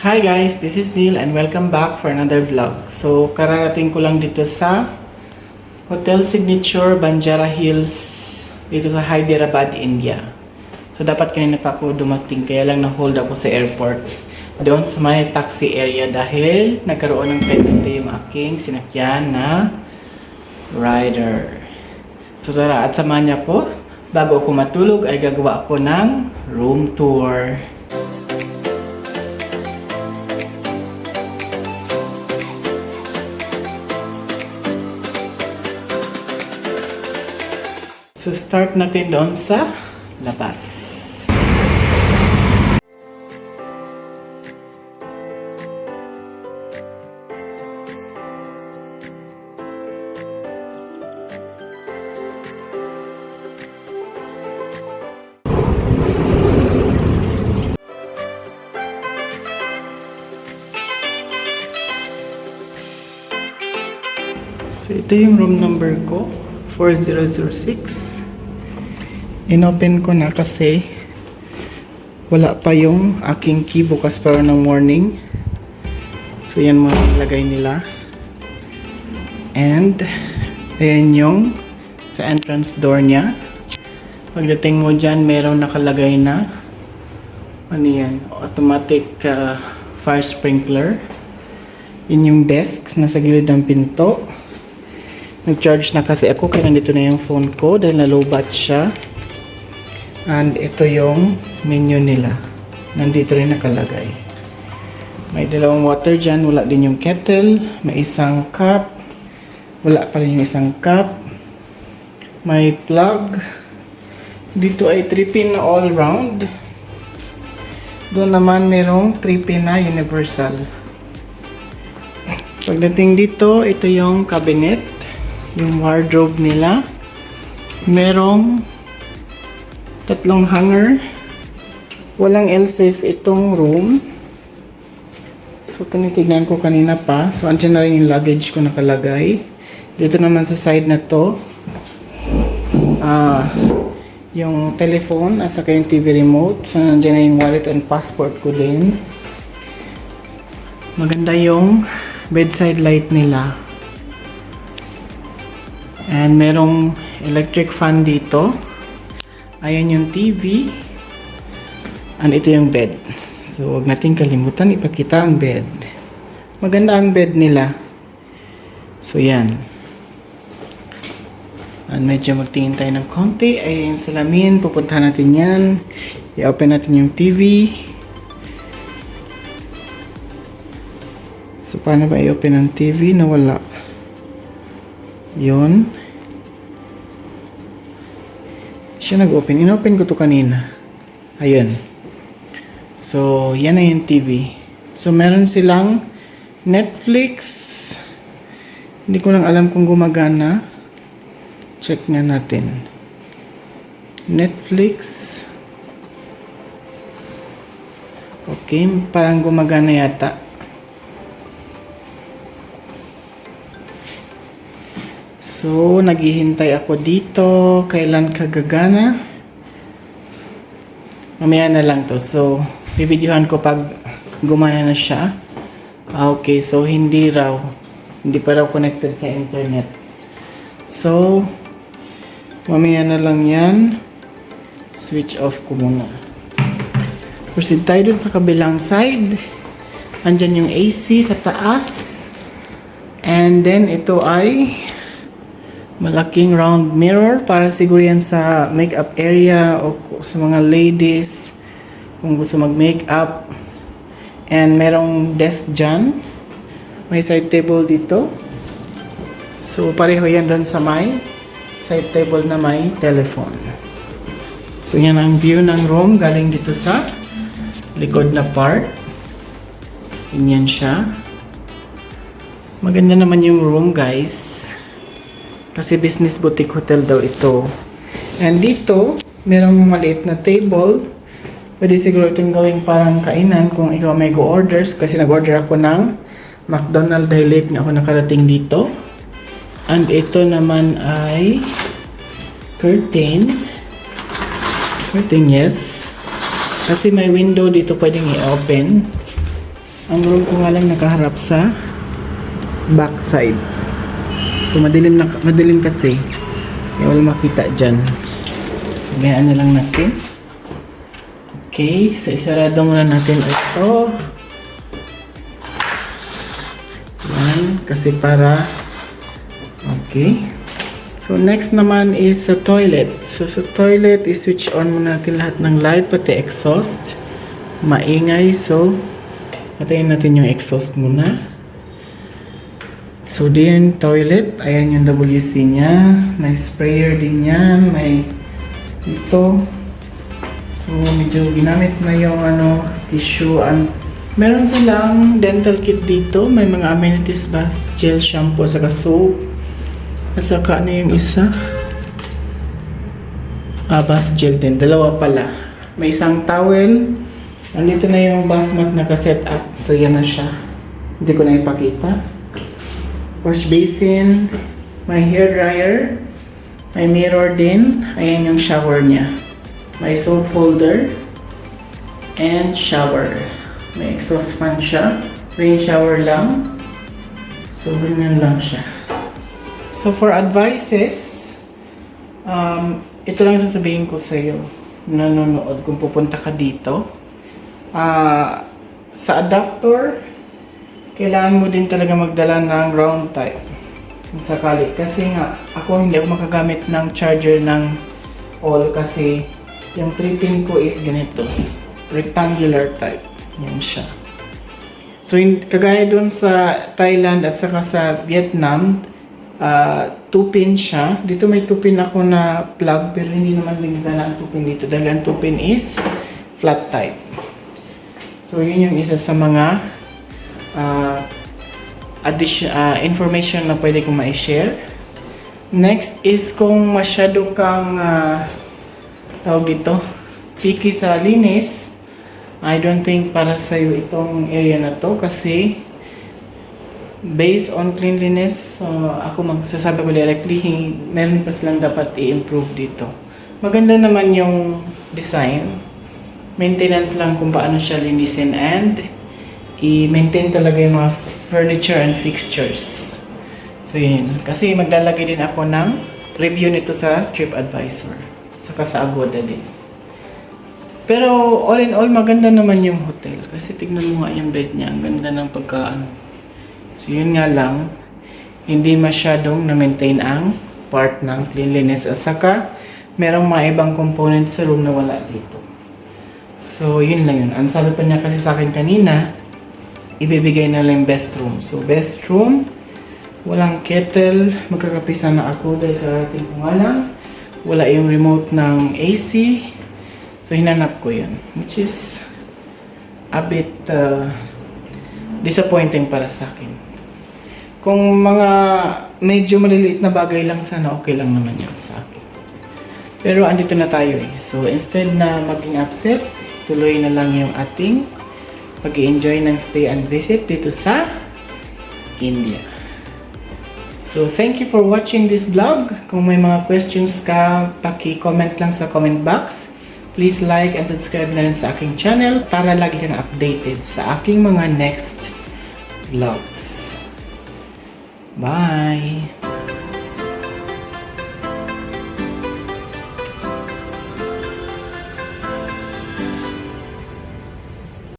Hi guys, this is Neil and welcome back for another vlog. So, kararating ko lang dito sa Hotel Signature Banjara Hills dito sa Hyderabad, India. So, dapat kanina pa ako dumating kaya lang na-hold ako sa airport doon sa may taxi area dahil nagkaroon ng penalty yung aking sinakyan na rider. So, tara at samahan niya po. Bago ako matulog ay gagawa ako ng room tour. So, start natin doon sa labas. So, ito yung room number ko, 4006. Inopen ko na kasi wala pa yung aking key bukas pa ng morning. So, yan mga nilagay nila. And, ayan yung sa entrance door niya. Pagdating mo dyan, meron nakalagay na ano yan, automatic fire sprinkler. Yun yung desk na sa gilid ng pinto. Nag-charge na kasi ako kaya nandito na yung phone ko dahil na-lowbat siya. And ito yung menu nila. Nandito rin nakalagay. May dalawang water dyan. Wala din yung kettle. May isang cup. Wala pa rin yung isang cup. May plug. Dito ay 3-pin na all round. Doon naman merong 3-pin na universal. Pagdating dito, ito yung cabinet. Yung wardrobe nila. Merong 3 hanger. Walang L-safe itong room. So, tinitignan ko kanina pa. So, andyan na rin yung luggage ko nakalagay. Dito naman sa side na to, yung telephone, at saka yung TV remote. So, andyan na yung wallet and passport ko din. Maganda yung bedside light nila. And merong electric fan dito. Ayan yung TV. And ito yung bed. So, huwag natin kalimutan ipakita ang bed. Maganda ang bed nila. So, yan. And medyo magtingin tayo ng konti. Ayan yung salamin. Pupuntahan natin yan. I-open natin yung TV. So, paano ba i-open ang TV na wala? Yun. Siya nag-open. In-open ko to kanina. Ayun. So, yan na yung TV. So, meron silang Netflix. Hindi ko lang alam kung gumagana. Check nga natin. Netflix. Okay, parang gumagana yata. So, naghihintay ako dito. Kailan kagagana? Mamaya na lang to. So, bibidyohan ko pag gumana na siya. Okay, so hindi raw. Hindi pa raw connected sa internet. So, mamaya na lang yan. Switch off ko muna. Proceed tayo dun sa kabilang side. Andyan yung AC sa taas. And then, ito ay malaking round mirror para siguro yan sa makeup area o sa mga ladies kung gusto mag-makeup. And merong desk dyan. May side table dito. So, pareho yan doon sa may side table na may telephone. So, yan ang view ng room galing dito sa likod na part. Ganyan siya. Maganda naman yung room, guys. Kasi business boutique hotel daw ito. And dito, merong maliit na table. Pwede siguro itong gawing parang kainan kung ikaw may go-orders. Kasi nag-order ako ng McDonald's dahil late nga ako nakarating dito. And ito naman ay curtain. Curtain, yes. Kasi may window dito pwedeng i-open. Ang room ko nga lang nakaharap sa backside. So madilim kasi. Kaya wala makita dyan. So bayaan na lang natin. Okay, so isarado muna natin ito. Yan, kasi para okay. So next naman is sa toilet. So sa toilet, i-switch on muna natin lahat ng light, pati exhaust. Maingay, so patayin natin yung exhaust muna. So din toilet, ayan yung WC niya. May sprayer din yan, may ito. So medyo ginamit na yung tissue and meron silang dental kit dito. May mga amenities, bath gel, shampoo, saka soap. At saka yung isa? Bath gel din. Dalawa pala. May isang towel. Andito na yung bath mat naka-set up. So yan na siya. Hindi ko na ipakita. Wash basin. May hair dryer. May mirror din. Ayan yung shower niya. May soap holder. And shower. May exhaust fan siya. Rain shower lang. So ganyan lang siya. So for advices, ito lang sasabihin ko sa iyo, nanonood, kung pupunta ka dito. Sa adapter, kailangan mo din talaga magdala ng round type kung sakali. Kasi nga, ako hindi ako makagamit ng charger ng all kasi yung 3-pin ko is ganito, rectangular type. Yan siya. So, kagaya dun sa Thailand at saka sa Vietnam, 2-pin siya. Dito may 2-pin ako na plug pero hindi naman binigala ang 2-pin dito dahil ang 2-pin is flat type. So, yun yung isa sa mga information na pwede kong ma-share. Next is kung masyado kang tawag dito, picky sa linis, I don't think para sa'yo itong area na to kasi based on cleanliness, ako magsasabi ko directly, meron pa silang dapat i-improve dito. Maganda naman yung design. Maintenance lang kung paano siya linisin and i-maintain talaga yung mga furniture and fixtures. So yun. Kasi maglalagay din ako ng review nito sa TripAdvisor. Saka sa Agoda din. Pero all in all, maganda naman yung hotel. Kasi tignan mo nga yung bed niya. Ang ganda ng pagkaan. So yun nga lang, hindi masyadong na-maintain ang part ng cleanliness. At saka, merong mga ibang components sa room na wala dito. So yun lang yun. Ang sabi pa niya kasi sa akin kanina, ibibigay na lang best room. So best room, walang kettle, magkakapisa na ako dahil karating ko nga lang. Wala yung remote ng AC. So hinanap ko yun. Which is a bit disappointing para sa akin. Kung mga medyo maliliit na bagay lang sana, okay lang naman yun sa akin. Pero andito na tayo eh. So instead na maging upset, tuloy na lang yung ating pag-i-enjoy ng stay and visit dito sa India. So thank you for watching this vlog. Kung may mga questions ka, paki-comment lang sa comment box. Please like and subscribe na rin sa aking channel para lagi kang updated sa aking mga next vlogs. Bye!